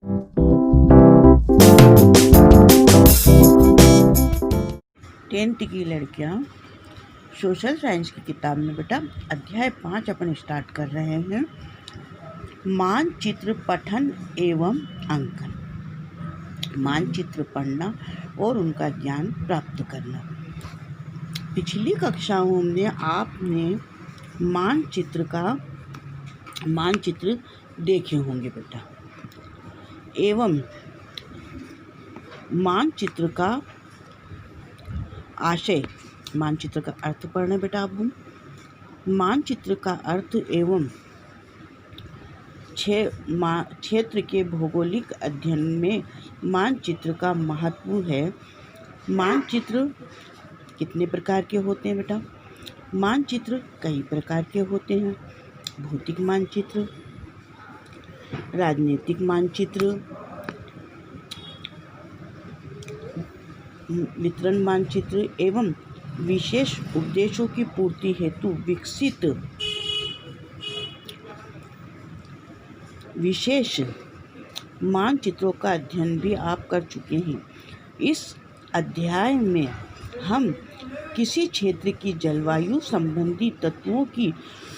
Tenth की लड़कियां social science की किताब में बेटा अध्याय 5 अपन स्टार्ट कर रहे हैं। मानचित्र पठन एवं अंकन। मानचित्र पढ़ना और उनका ज्ञान प्राप्त करना। पिछली कक्षाओं में आपने मानचित्र देखे होंगे बेटा, एवं मानचित्र का आशय, मानचित्र का अर्थ पढ़ना बेटा। अब मानचित्र का अर्थ एवं क्षेत्र के भौगोलिक अध्ययन में मानचित्र का महत्व है। मानचित्र कितने प्रकार के होते हैं बेटा? मानचित्र कई प्रकार के होते हैं। भौतिक मानचित्र, राजनीतिक मानचित्र, वितरण मानचित्र एवं विशेष उद्देश्यों की पूर्ति हेतु विकसित विशेष मानचित्रों का अध्ययन भी आप कर चुके हैं। इस अध्याय में हम किसी क्षेत्र की जलवायु संबंधी तत्वों की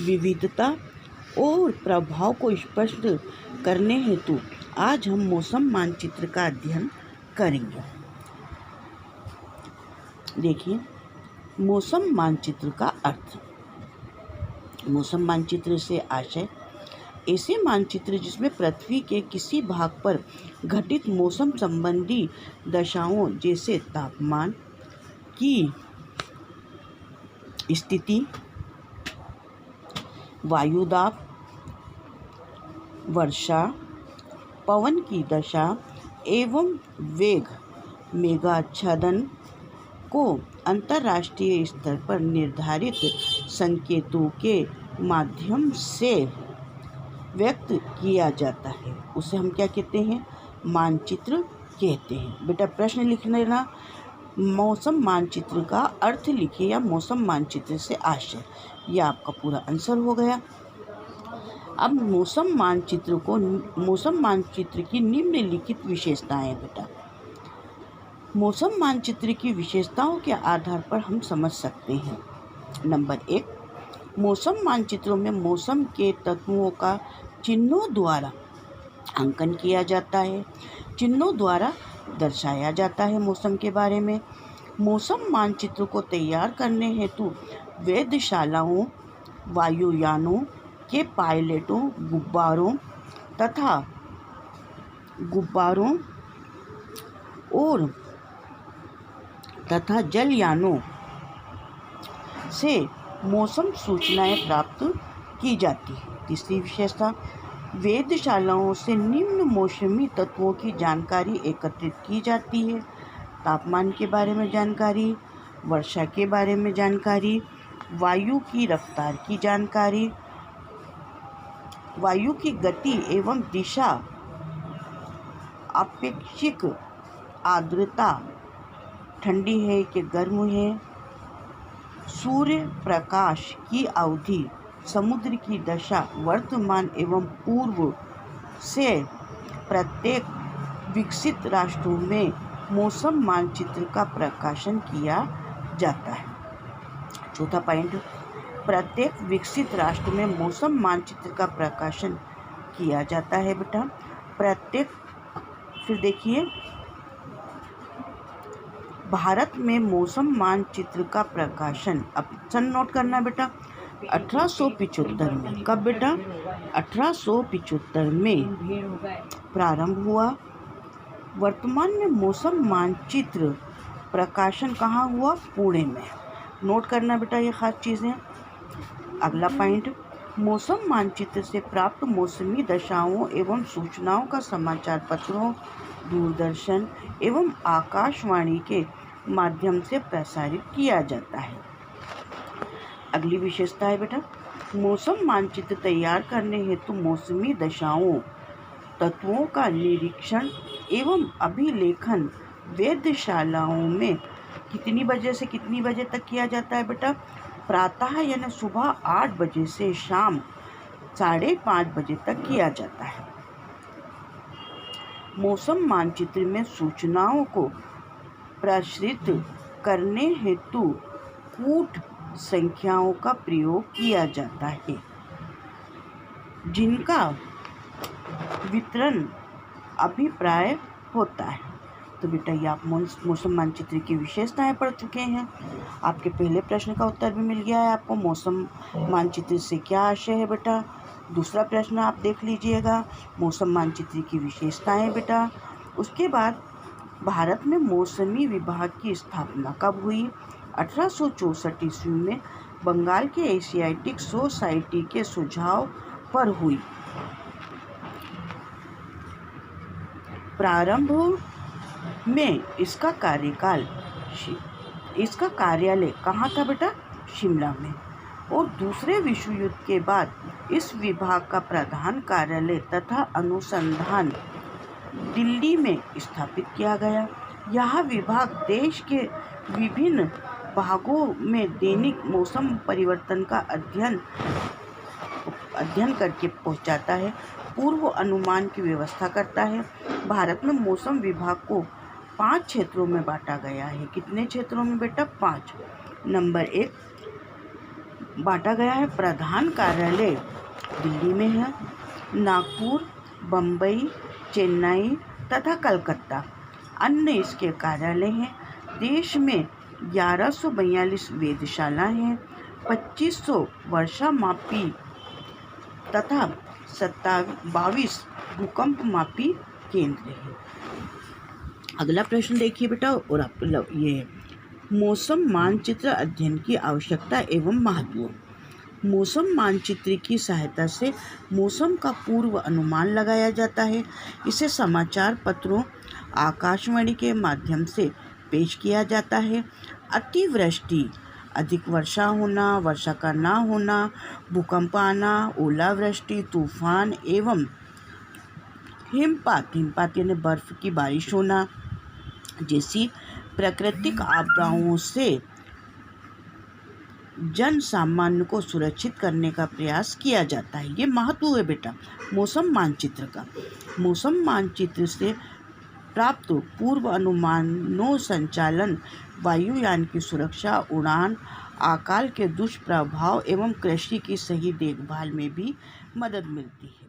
विविधता और प्रभाव को स्पष्ट करने हेतु आज हम मौसम मानचित्र का अध्ययन करेंगे। देखिए, मौसम मानचित्र का अर्थ। मौसम मानचित्र से आशय ऐसे मानचित्र जिसमें पृथ्वी के किसी भाग पर घटित मौसम संबंधी दशाओं जैसे तापमान की स्थिति, वायुदाब, वर्षा, पवन की दशा एवं वेग, मेघाच्छादन को अंतर्राष्ट्रीय स्तर पर निर्धारित संकेतों के माध्यम से व्यक्त किया जाता है, उसे हम क्या कहते हैं? मानचित्र कहते हैं। बेटा प्रश्न लिख लेना, मौसम मानचित्र का अर्थ लिखिए या मौसम मानचित्र से आशय। यह आपका पूरा आंसर हो गया। अब मौसम मानचित्र की निम्नलिखित विशेषताएं बेटा। मौसम मानचित्र की विशेषताओं के आधार पर हम समझ सकते हैं। नंबर 1, मौसम मानचित्रों में मौसम के तत्वों का चिन्हों द्वारा अंकन किया जाता है। चिन्हों द्वारा दर्शाया जाता है मौसम के बारे में। मौसम मानचित्र को तैयार करने हेतु वेधशालाओं, वायुयानों के पायलटों, गुब्बारों तथा जलयानों से मौसम सूचनाएं प्राप्त की जाती है। तीसरी विशेषता, वेधशालाओं से निम्न मौसमी तत्वों की जानकारी एकत्रित की जाती है। तापमान के बारे में जानकारी, वर्षा के बारे में जानकारी, वायु की रफ्तार की जानकारी, वायु की गति एवं दिशा, अपेक्षित आर्द्रता, ठंडी है कि गर्म है, सूर्य प्रकाश की अवधि, समुद्र की दशा, वर्तमान एवं पूर्व से प्रत्येक विकसित राष्ट्रों में मौसम मानचित्र का प्रकाशन किया जाता है। चौथा पॉइंट, प्रत्येक विकसित राष्ट्र में मौसम मानचित्र का प्रकाशन किया जाता है बेटा। फिर देखिए, भारत में मौसम मानचित्र का प्रकाशन, अब सन नोट करना बेटा, 1875 में। कब बेटा? 1875 में प्रारंभ हुआ। वर्तमान में मौसम मानचित्र प्रकाशन कहाँ हुआ? पुणे में। नोट करना बेटा ये खास चीज़ें। अगला पॉइंट, मौसम मानचित्र से प्राप्त मौसमी दशाओं एवं सूचनाओं का समाचार पत्रों, दूरदर्शन एवं आकाशवाणी के माध्यम से प्रसारित किया जाता है। अगली विशेषता है बेटा, मौसम मानचित्र तैयार करने हेतु मौसमी दशाओं, तत्वों का निरीक्षण एवं अभिलेखन वेधशालाओं में कितनी बजे से कितनी बजे तक किया जाता है बेटा? प्रातः यानी सुबह 8 बजे से शाम 5:30 बजे तक किया जाता है। मौसम मानचित्र में सूचनाओं को प्रसारित करने हेतु कूट संख्याओं का प्रयोग किया जाता है, जिनका वितरण अभिप्राय होता है। तो बेटा ये आप मौसम मानचित्र की विशेषताएं पढ़ चुके हैं। आपके पहले प्रश्न का उत्तर भी मिल गया है आपको। मौसम मानचित्र से क्या आशय है बेटा। दूसरा प्रश्न आप देख लीजिएगा, मौसम मानचित्र की विशेषताएं बेटा। उसके बाद भारत में मौसमी विभाग की स्थापना कब हुई। 1864 ईस्वी में बंगाल के एशियाटिक सोसाइटी के सुझाव पर हुई। प्रारंभ में इसका कार्यालय कहाँ था बेटा, शिमला में। और दूसरे विश्व युद्ध के बाद इस विभाग का प्रधान कार्यालय तथा अनुसंधान दिल्ली में स्थापित किया गया। यह विभाग देश के विभिन्न भागों में दैनिक मौसम परिवर्तन का अध्ययन करके पहुंचाता है, पूर्व अनुमान की व्यवस्था करता है। भारत में मौसम विभाग को 5 क्षेत्रों में बांटा गया है। कितने क्षेत्रों में बेटा, 5। नंबर 1 बांटा गया है, प्रधान कार्यालय दिल्ली में है, नागपुर, बम्बई, चेन्नई तथा कलकत्ता अन्य इसके कार्यालय हैं। देश में 1142 वेधशालाएं हैं, 2500 वर्षा मापी तथा 22 भूकंप मापी केंद्र हैं। अगला प्रश्न देखिए बेटा, और आप ये मौसम मानचित्र अध्ययन की आवश्यकता एवं महत्व। मौसम मानचित्र की सहायता से मौसम का पूर्व अनुमान लगाया जाता है। इसे समाचार पत्रों, आकाशवाणी के माध्यम से पेश किया जाता है। अतिवृष्टि, अधिक वर्षा होना, वर्षा का ना होना, भूकंप आना, ओलावृष्टि, तूफान एवं हिमपात यानी बर्फ की बारिश होना जैसी प्राकृतिक आपदाओं से जन सामान्य को सुरक्षित करने का प्रयास किया जाता है। ये महत्व है बेटा मौसम मानचित्र का। मौसम मानचित्र से प्राप्त पूर्व अनुमानों संचालन, वायुयान की सुरक्षा, उड़ान, अकाल के दुष्प्रभाव एवं कृषि की सही देखभाल में भी मदद मिलती है।